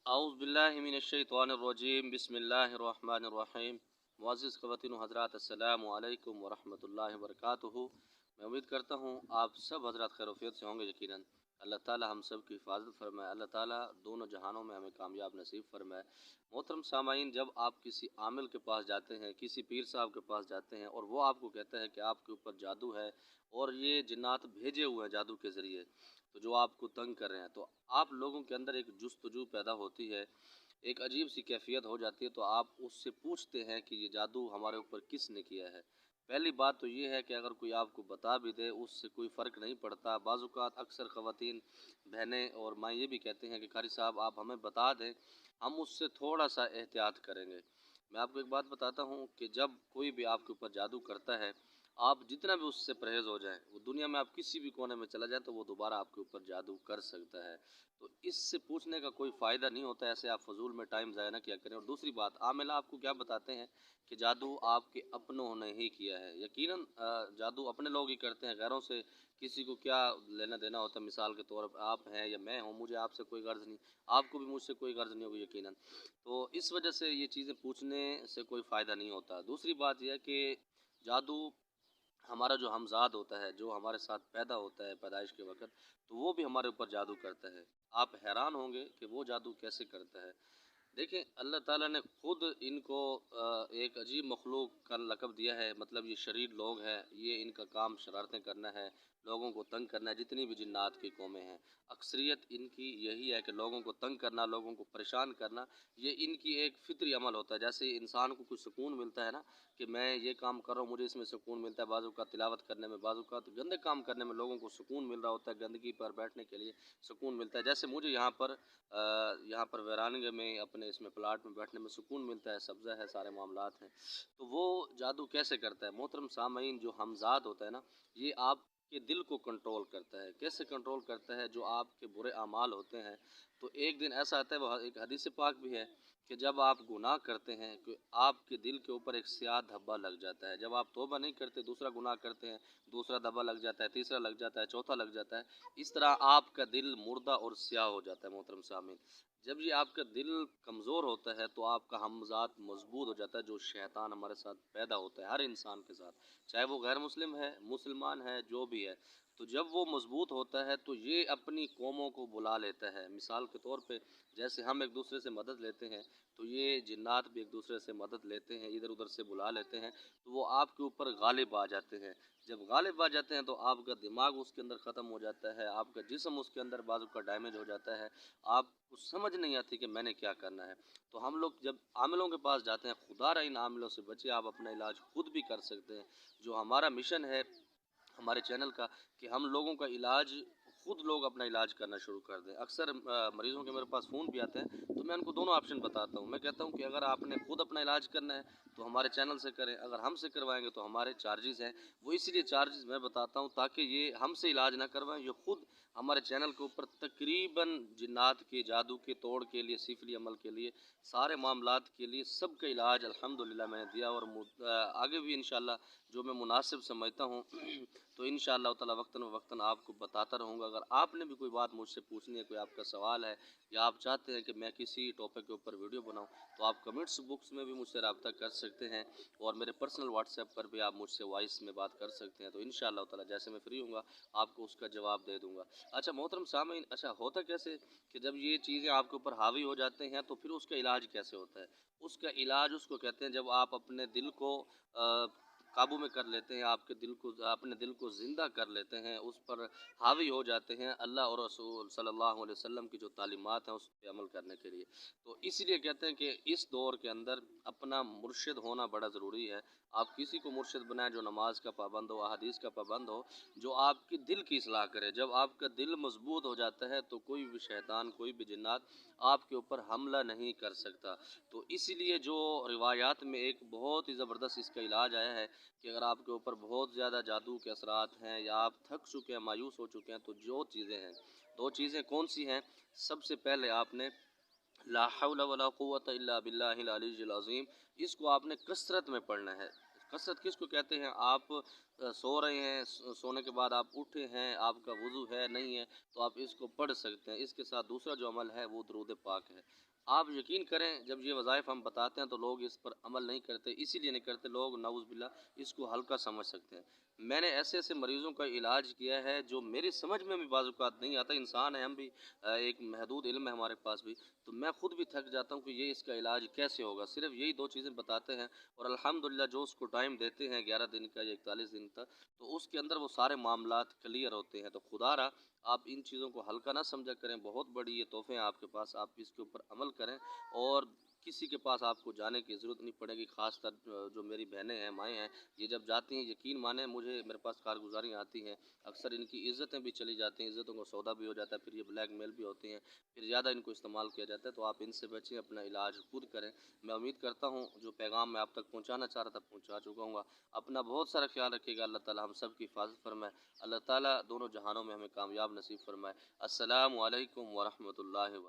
अऊज़ु बिल्लाहि मिनश्शैतानिर्रजीम बिस्मिल्लाहिर्रहमानिर्रहीम। मुअज़्ज़िज़ ख़वातीन व हज़रात, अस्सलामु अलैकुम व रहमतुल्लाहि व बरकातुहू। मैं उम्मीद करता हूँ आप सब हज़रात खैरियत से होंगे। यकीनन अल्लाह ताला हम सब की हिफाजत फरमाए, अल्लाह ताला दोनों जहानों में हमें कामयाब नसीब फरमाए। मोहतरम सामाईन, जब आप किसी आमिल के पास जाते हैं, किसी पीर साहब के पास जाते हैं और वो आपको कहता है कि आपके ऊपर जादू है और ये जिन्नात भेजे हुए हैं जादू के ज़रिए, तो जो आपको तंग कर रहे हैं, तो आप लोगों के अंदर एक जुस्तजू पैदा होती है, एक अजीब सी कैफियत हो जाती है। तो आप उससे पूछते हैं कि ये जादू हमारे ऊपर किसने किया है। पहली बात तो ये है कि अगर कोई आपको बता भी दे उससे कोई फ़र्क नहीं पड़ता। बाज़-औक़ात अक्सर ख़वातीन बहनें और माँ ये भी कहते हैं कि कारी साहब आप हमें बता दें, हम उससे थोड़ा सा एहतियात करेंगे। मैं आपको एक बात बताता हूँ कि जब कोई भी आपके ऊपर जादू करता है, आप जितना भी उससे परहेज़ हो जाएँ, वो दुनिया में आप किसी भी कोने में चला जाए तो वो दोबारा आपके ऊपर जादू कर सकता है। तो इससे पूछने का कोई फ़ायदा नहीं होता, ऐसे आप फ़ज़ूल में टाइम ज़ाया ना किया करें। और दूसरी बात, आमिला आपको क्या बताते हैं कि जादू आपके अपनों ने ही किया है। यकीनन जादू अपने लोग ही करते हैं, गैरों से किसी को क्या लेना देना होता है। मिसाल के तौर पर आप हैं या मैं हूँ, मुझे आपसे कोई गर्ज़ नहीं, आपको भी मुझसे कोई गर्ज़ नहीं होगी यकीनन। तो इस वजह से ये चीज़ें पूछने से कोई फ़ायदा नहीं होता। दूसरी बात यह है कि जादू हमारा जो हमज़ाद होता है, जो हमारे साथ पैदा होता है पैदाइश के वक़्त, तो वो भी हमारे ऊपर जादू करता है। आप हैरान होंगे कि वो जादू कैसे करता है। देखें, अल्लाह ताला ने ख़ुद इनको एक अजीब मखलूक का लक़ब दिया है। मतलब ये शरीर लोग हैं, ये इनका काम शरारतें करना है, लोगों को तंग करना है। जितनी भी जिन्नात की कौमें हैं, अक्सरियत इनकी यही है कि लोगों को तंग करना, लोगों को परेशान करना, ये इनकी एक फ़ितरी अमल होता है। जैसे इंसान को कुछ सुकून मिलता है ना कि मैं ये काम कर रहा हूँ, मुझे इसमें सुकून मिलता है। बाज़ औक़ात तिलावत करने में, बाज़ औक़ात गंदे काम करने में लोगों को सुकून मिल रहा होता है, गंदगी पर बैठने के लिए सुकून मिलता है। जैसे मुझे यहाँ पर वीरानगे में अपने इसमें प्लाट में बैठने में सुकून मिलता है, सब्ज़ा है, सारे मामलात हैं। तो वो जादू कैसे करता है? मोहतरम सामईन, जो हमज़ाद होता है ना, ये आपके दिल को कंट्रोल करता है। कैसे कंट्रोल करता है? जो आपके बुरे अमाल होते हैं, तो एक दिन ऐसा आता है, वो एक हदीस पाक भी है कि जब आप गुनाह करते हैं कि आपके दिल के ऊपर एक स्याह धब्बा लग जाता है। जब आप तौबा नहीं करते, दूसरा गुनाह करते हैं, दूसरा धब्बा लग जाता है, तीसरा लग जाता है, चौथा लग जाता है। इस तरह आपका दिल मुर्दा और स्याह हो जाता है। मोहतरम सामीन, जब ये आपका दिल कमज़ोर होता है तो आपका हमज़ात मज़बूत हो जाता है। जो शैतान हमारे साथ पैदा होता है हर इंसान के साथ, चाहे वो गैर मुस्लिम है, मुसलमान है, जो भी है, तो जब वो मज़बूत होता है तो ये अपनी कौमों को बुला लेता है। मिसाल के तौर पे जैसे हम एक दूसरे से मदद लेते हैं, तो ये जिन्नात भी एक दूसरे से मदद लेते हैं, इधर उधर से बुला लेते हैं, तो वो आपके ऊपर गालिब आ जाते हैं। जब गालिब आ जाते हैं तो आपका दिमाग उसके अंदर ख़त्म हो जाता है, आपका जिस्म उसके अंदर बाजू का डैमेज हो जाता है, आपको समझ नहीं आती कि मैंने क्या करना है। तो हम लोग जब आमिलों के पास जाते हैं, खुदा रहा इन आमिलों से बचे, आप अपना इलाज खुद भी कर सकते हैं। जो हमारा मिशन है हमारे चैनल का, कि हम लोगों का इलाज खुद लोग अपना इलाज करना शुरू कर दें। अक्सर मरीज़ों के मेरे पास फ़ोन भी आते हैं, तो मैं उनको दोनों ऑप्शन बताता हूँ। मैं कहता हूँ कि अगर आपने खुद अपना इलाज करना है तो हमारे चैनल से करें, अगर हमसे करवाएंगे तो हमारे चार्जेज़ हैं। वो इसीलिए चार्जेज़ मैं बताता हूँ ताकि ये हमसे इलाज ना करवाएं, ये खुद हमारे चैनल के ऊपर तकरीबन जिन्नात के, जादू के, तोड़ के लिए, सिफली अमल के लिए, सारे मामलात के लिए सबका इलाज अल्हम्दुलिल्लाह मैंने दिया। और आगे भी इंशाअल्लाह जो मैं मुनासिब समझता हूँ तो इंशाअल्लाह ताला वक्तन फ़वक्तन आपको बताता रहूँगा। अगर आपने भी कोई बात मुझसे पूछनी है, कोई आपका सवाल है, या आप चाहते हैं कि मैं किसी टॉपिक के ऊपर वीडियो बनाऊँ, तो आप कमेंट्स बॉक्स में भी मुझसे रब्ता कर सकते हैं और मेरे पर्सनल व्हाट्सएप पर भी आप मुझसे वॉइस में बात कर सकते हैं। तो इंशाअल्लाह ताला जैसे मैं फ्री हूँगा आपको उसका जवाब दे दूँगा। अच्छा मोहतरम सामीन, अच्छा होता कैसे कि जब ये चीज़ें आपके ऊपर हावी हो जाते हैं तो फिर उसका इलाज कैसे होता है? उसका इलाज उसको कहते हैं जब आप अपने दिल को काबू में कर लेते हैं, आपके दिल को, अपने दिल को ज़िंदा कर लेते हैं, उस पर हावी हो जाते हैं अल्लाह और रसूल सल्लल्लाहु अलैहि वसल्लम की जो तालीमात हैं उस पे अमल करने के लिए। तो इसीलिए कहते हैं कि इस दौर के अंदर अपना मुर्शिद होना बड़ा ज़रूरी है। आप किसी को मुर्शिद बनाएं जो नमाज का पाबंद हो, अहादीस का पाबंद हो, जो आपके दिल की इस्लाह करे। जब आपका दिल मजबूत हो जाता है तो कोई भी शैतान, कोई भी जिन्नात आपके ऊपर हमला नहीं कर सकता। तो इसीलिए जो रिवायात में एक बहुत ही ज़बरदस्त इसका इलाज आया है कि अगर आपके ऊपर बहुत ज़्यादा जादू के असरात हैं या आप थक चुके हैं, मायूस हो चुके हैं, तो जो चीज़ें हैं, दो चीज़ें कौन सी हैं? सबसे पहले आपने ला हौला वला कुव्वता इल्ला बिल्लाहिल अलिय्यिल अज़ीम, इसको आपने कसरत में पढ़ना है। कसरत किसको कहते हैं? आप सो रहे हैं, सोने के बाद आप उठे हैं, आपका वज़ू है नहीं है, तो आप इसको पढ़ सकते हैं। इसके साथ दूसरा जो अमल है वो दुरूद पाक है। آپ یقین کریں جب یہ وظائف ہم بتاتے ہیں تو لوگ اس پر عمل نہیں کرتے، اسی لیے نہیں کرتے لوگ نعوذ باللہ اس کو ہلکا سمجھ سکتے ہیں۔ میں نے ایسے ایسے مریضوں کا علاج کیا ہے جو میری سمجھ میں بھی بعض اوقات نہیں آتا، انسان ہے ہم بھی، ایک محدود علم ہے ہمارے پاس بھی، تو میں خود بھی تھک جاتا ہوں کہ یہ اس کا علاج کیسے ہوگا، صرف یہی 2 چیزیں بتاتے ہیں اور الحمدللہ جو اس کو ٹائم دیتے ہیں 11 دن کا یا 41 دن کا، تو اس کے اندر وہ سارے معاملات کلیئر ہوتے ہیں۔ تو خدا را آپ ان چیزوں کو ہلکا نہ سمجھا کریں، بہت بڑی یہ تحفے ہیں آپ کے پاس، آپ اس کے اوپر عمل کریں اور کسی کے پاس آپ کو جانے کی ضرورت نہیں پڑے گی، خاص کر جو میری بہنیں ہیں، مائیں ہیں، یہ جب جاتی ہیں یقین مانیں مجھے میرے پاس کارگزاریاں آتی ہیں، اکثر ان کی عزتیں بھی چلی جاتی ہیں، عزتوں کو سودا بھی ہو جاتا ہے، پھر یہ بلیک میل بھی ہوتی ہیں، پھر زیادہ ان کو استعمال کیا جاتا ہے، تو آپ ان سے بچیں، اپنا علاج خود کریں۔ میں امید کرتا ہوں جو پیغام میں آپ تک پہنچانا چاہ رہا تھا پہنچا چکا ہوں گا۔ اپنا بہت سارا خیال رکھیے گا، اللہ تعالی ہم سب کی حفاظت فرمائے، اللہ تعالی دونوں جہانوں میں ہمیں کامیاب نصیب فرمائے۔ السلام علیکم ورحمۃ اللہ وبرکاتہ۔